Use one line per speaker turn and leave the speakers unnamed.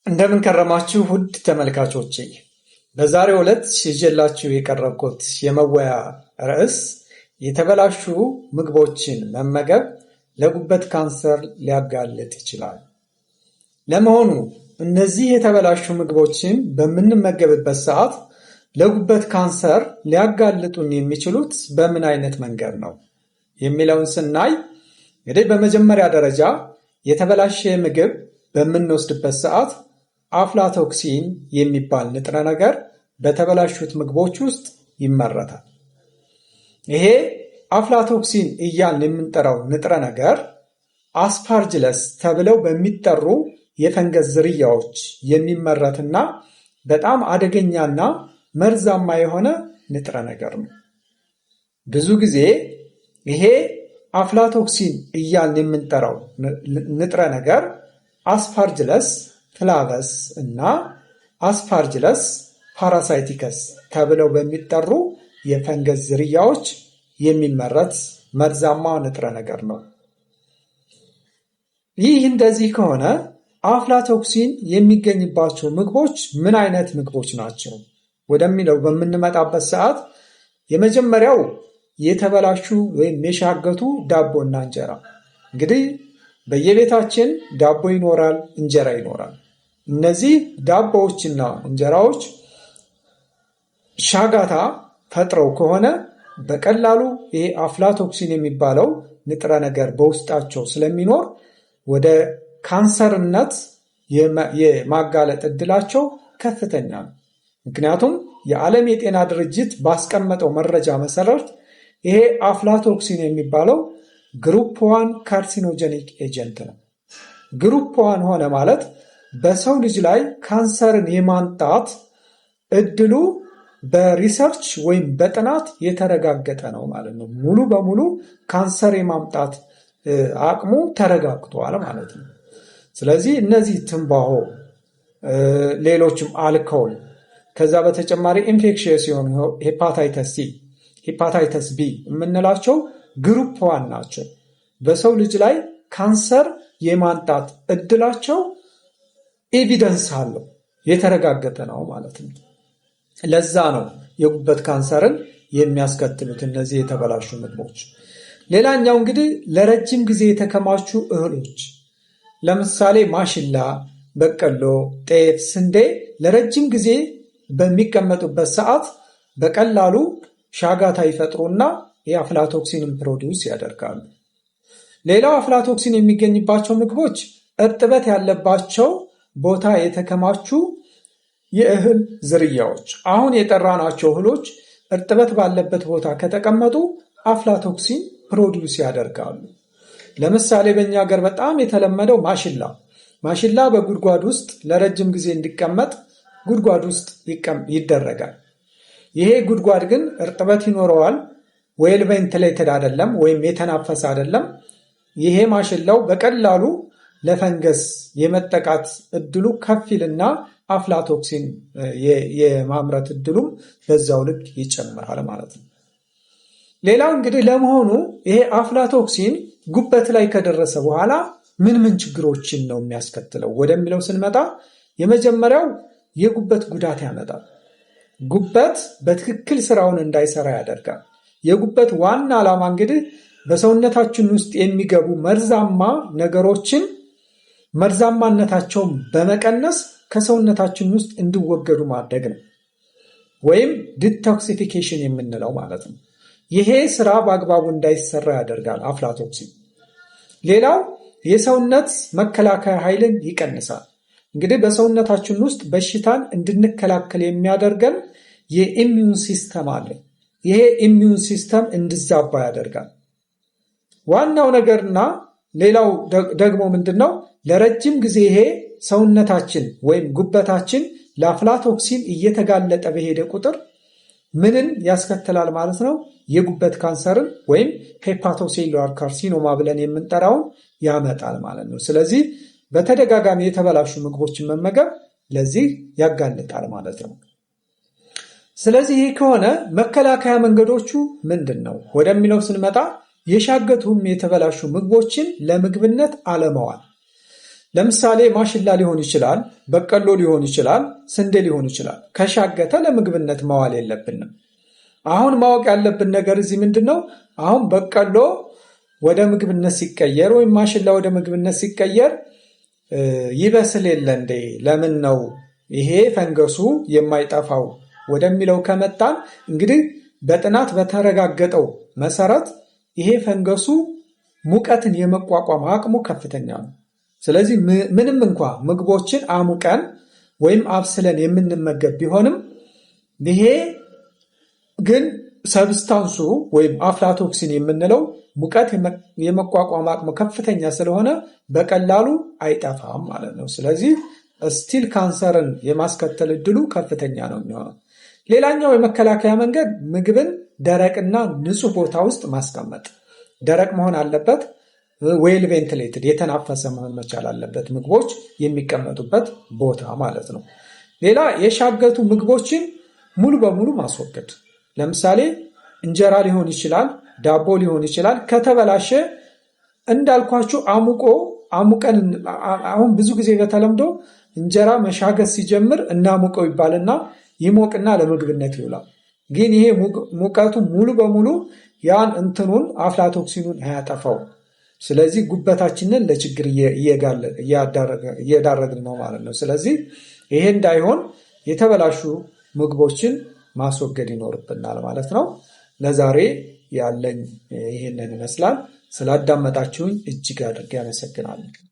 እንደምን ከረማችሁ ውድ ተመልካቾቼ። በዛሬው ዕለት ይዤላችሁ የቀረብኩት የመወያ ርዕስ የተበላሹ ምግቦችን መመገብ ለጉበት ካንሰር ሊያጋልጥ ይችላል። ለመሆኑ እነዚህ የተበላሹ ምግቦችን በምንመገብበት ሰዓት ለጉበት ካንሰር ሊያጋልጡን የሚችሉት በምን አይነት መንገድ ነው የሚለውን ስናይ እንግዲህ በመጀመሪያ ደረጃ የተበላሸ ምግብ በምንወስድበት ሰዓት አፍላቶክሲን የሚባል ንጥረ ነገር በተበላሹት ምግቦች ውስጥ ይመረታል። ይሄ አፍላቶክሲን እያልን የምንጠራው ንጥረ ነገር አስፓርጅለስ ተብለው በሚጠሩ የፈንገስ ዝርያዎች የሚመረትና በጣም አደገኛና መርዛማ የሆነ ንጥረ ነገር ነው። ብዙ ጊዜ ይሄ አፍላቶክሲን እያልን የምንጠራው ንጥረ ነገር አስፓርጅለስ ፍላቨስ እና አስፓርጅለስ ፓራሳይቲከስ ተብለው በሚጠሩ የፈንገስ ዝርያዎች የሚመረት መርዛማ ንጥረ ነገር ነው። ይህ እንደዚህ ከሆነ አፍላቶክሲን የሚገኝባቸው ምግቦች ምን አይነት ምግቦች ናቸው ወደሚለው በምንመጣበት ሰዓት የመጀመሪያው የተበላሹ ወይም የሻገቱ ዳቦና እንጀራ። እንግዲህ በየቤታችን ዳቦ ይኖራል፣ እንጀራ ይኖራል። እነዚህ ዳቦዎችና እንጀራዎች ሻጋታ ፈጥረው ከሆነ በቀላሉ ይሄ አፍላቶክሲን የሚባለው ንጥረ ነገር በውስጣቸው ስለሚኖር ወደ ካንሰርነት የማጋለጥ እድላቸው ከፍተኛ ነው። ምክንያቱም የዓለም የጤና ድርጅት ባስቀመጠው መረጃ መሰረት ይሄ አፍላቶክሲን የሚባለው ግሩፕ 1 ካርሲኖጀኒክ ኤጀንት ነው። ግሩፕ 1 ሆነ ማለት በሰው ልጅ ላይ ካንሰርን የማምጣት እድሉ በሪሰርች ወይም በጥናት የተረጋገጠ ነው ማለት ነው። ሙሉ በሙሉ ካንሰር የማምጣት አቅሙ ተረጋግጧል ማለት ነው። ስለዚህ እነዚህ ትንባሆ፣ ሌሎችም አልኮል፣ ከዛ በተጨማሪ ኢንፌክሽየስ የሆኑ ሄፓታይተስ ሲ፣ ሄፓታይተስ ቢ የምንላቸው ግሩፕ 1 ናቸው። በሰው ልጅ ላይ ካንሰር የማምጣት እድላቸው ኤቪደንስ አለው፣ የተረጋገጠ ነው ማለት ነው። ለዛ ነው የጉበት ካንሰርን የሚያስከትሉት እነዚህ የተበላሹ ምግቦች። ሌላኛው እንግዲህ ለረጅም ጊዜ የተከማቹ እህሎች፣ ለምሳሌ ማሽላ፣ በቀሎ፣ ጤፍ፣ ስንዴ ለረጅም ጊዜ በሚቀመጡበት ሰዓት በቀላሉ ሻጋታ ይፈጥሩና የአፍላቶክሲንን ፕሮዲውስ ያደርጋሉ። ሌላው አፍላቶክሲን የሚገኝባቸው ምግቦች እርጥበት ያለባቸው ቦታ የተከማቹ የእህል ዝርያዎች። አሁን የጠራናቸው እህሎች እርጥበት ባለበት ቦታ ከተቀመጡ አፍላቶክሲን ፕሮዲውስ ያደርጋሉ። ለምሳሌ በእኛ ሀገር በጣም የተለመደው ማሽላ በጉድጓድ ውስጥ ለረጅም ጊዜ እንዲቀመጥ ጉድጓድ ውስጥ ይደረጋል። ይሄ ጉድጓድ ግን እርጥበት ይኖረዋል፣ ዌል ቬንትሌትድ አይደለም ወይም የተናፈሰ አይደለም። ይሄ ማሽላው በቀላሉ ለፈንገስ የመጠቃት እድሉ ከፊልና አፍላቶክሲን የማምረት እድሉም በዛው ልክ ይጨምራል ማለት ነው። ሌላው እንግዲህ ለመሆኑ ይሄ አፍላቶክሲን ጉበት ላይ ከደረሰ በኋላ ምን ችግሮችን ነው የሚያስከትለው ወደሚለው ስንመጣ የመጀመሪያው የጉበት ጉዳት ያመጣል። ጉበት በትክክል ስራውን እንዳይሰራ ያደርጋል። የጉበት ዋና ዓላማ እንግዲህ በሰውነታችን ውስጥ የሚገቡ መርዛማ ነገሮችን መርዛማነታቸውን በመቀነስ ከሰውነታችን ውስጥ እንዲወገዱ ማድረግ ነው፣ ወይም ዲቶክሲፊኬሽን የምንለው ማለት ነው። ይሄ ስራ በአግባቡ እንዳይሰራ ያደርጋል አፍላቶክሲን። ሌላው የሰውነት መከላከያ ኃይልን ይቀንሳል። እንግዲህ በሰውነታችን ውስጥ በሽታን እንድንከላከል የሚያደርገን የኢሚዩን ሲስተም አለ። ይሄ ኢሚዩን ሲስተም እንዲዛባ ያደርጋል። ዋናው ነገርና ሌላው ደግሞ ምንድነው? ለረጅም ጊዜ ይሄ ሰውነታችን ወይም ጉበታችን ለአፍላቶክሲን እየተጋለጠ በሄደ ቁጥር ምንን ያስከትላል ማለት ነው? የጉበት ካንሰርን ወይም ሄፓቶሴሉላር ካርሲኖማ ብለን የምንጠራውን ያመጣል ማለት ነው። ስለዚህ በተደጋጋሚ የተበላሹ ምግቦችን መመገብ ለዚህ ያጋልጣል ማለት ነው። ስለዚህ ይህ ከሆነ መከላከያ መንገዶቹ ምንድን ነው ወደሚለው ስንመጣ የሻገቱም የተበላሹ ምግቦችን ለምግብነት አለመዋል። ለምሳሌ ማሽላ ሊሆን ይችላል፣ በቀሎ ሊሆን ይችላል፣ ስንዴ ሊሆን ይችላል። ከሻገተ ለምግብነት መዋል የለብንም። አሁን ማወቅ ያለብን ነገር እዚህ ምንድነው? አሁን በቀሎ ወደ ምግብነት ሲቀየር ወይም ማሽላ ወደ ምግብነት ሲቀየር ይበስል የለ እንዴ? ለምን ነው ይሄ ፈንገሱ የማይጠፋው ወደሚለው ከመጣን እንግዲህ በጥናት በተረጋገጠው መሰረት ይሄ ፈንገሱ ሙቀትን የመቋቋም አቅሙ ከፍተኛ ነው። ስለዚህ ምንም እንኳ ምግቦችን አሙቀን ወይም አብስለን የምንመገብ ቢሆንም ይሄ ግን ሰብስታንሱ ወይም አፍላቶክሲን የምንለው ሙቀት የመቋቋም አቅሙ ከፍተኛ ስለሆነ በቀላሉ አይጠፋም ማለት ነው። ስለዚህ ስቲል ካንሰርን የማስከተል እድሉ ከፍተኛ ነው የሚሆነው። ሌላኛው የመከላከያ መንገድ ምግብን ደረቅና ንጹህ ቦታ ውስጥ ማስቀመጥ። ደረቅ መሆን አለበት። ዌል ቬንቲሌትድ የተናፈሰ መሆን መቻል አለበት፣ ምግቦች የሚቀመጡበት ቦታ ማለት ነው። ሌላ የሻገቱ ምግቦችን ሙሉ በሙሉ ማስወገድ። ለምሳሌ እንጀራ ሊሆን ይችላል፣ ዳቦ ሊሆን ይችላል። ከተበላሸ እንዳልኳችሁ አሙቀን አሁን ብዙ ጊዜ በተለምዶ እንጀራ መሻገት ሲጀምር እናሙቀው ይባልና ይሞቅና ለምግብነት ይውላል። ግን ይሄ ሙቀቱ ሙሉ በሙሉ ያን እንትኑን አፍላቶክሲኑን አያጠፋው። ስለዚህ ጉበታችንን ለችግር እየዳረግን ነው ማለት ነው። ስለዚህ ይሄ እንዳይሆን የተበላሹ ምግቦችን ማስወገድ ይኖርብናል ማለት ነው። ለዛሬ ያለኝ ይሄንን ይመስላል። ስላዳመጣችሁኝ እጅግ አድርጌ አመሰግናለሁ።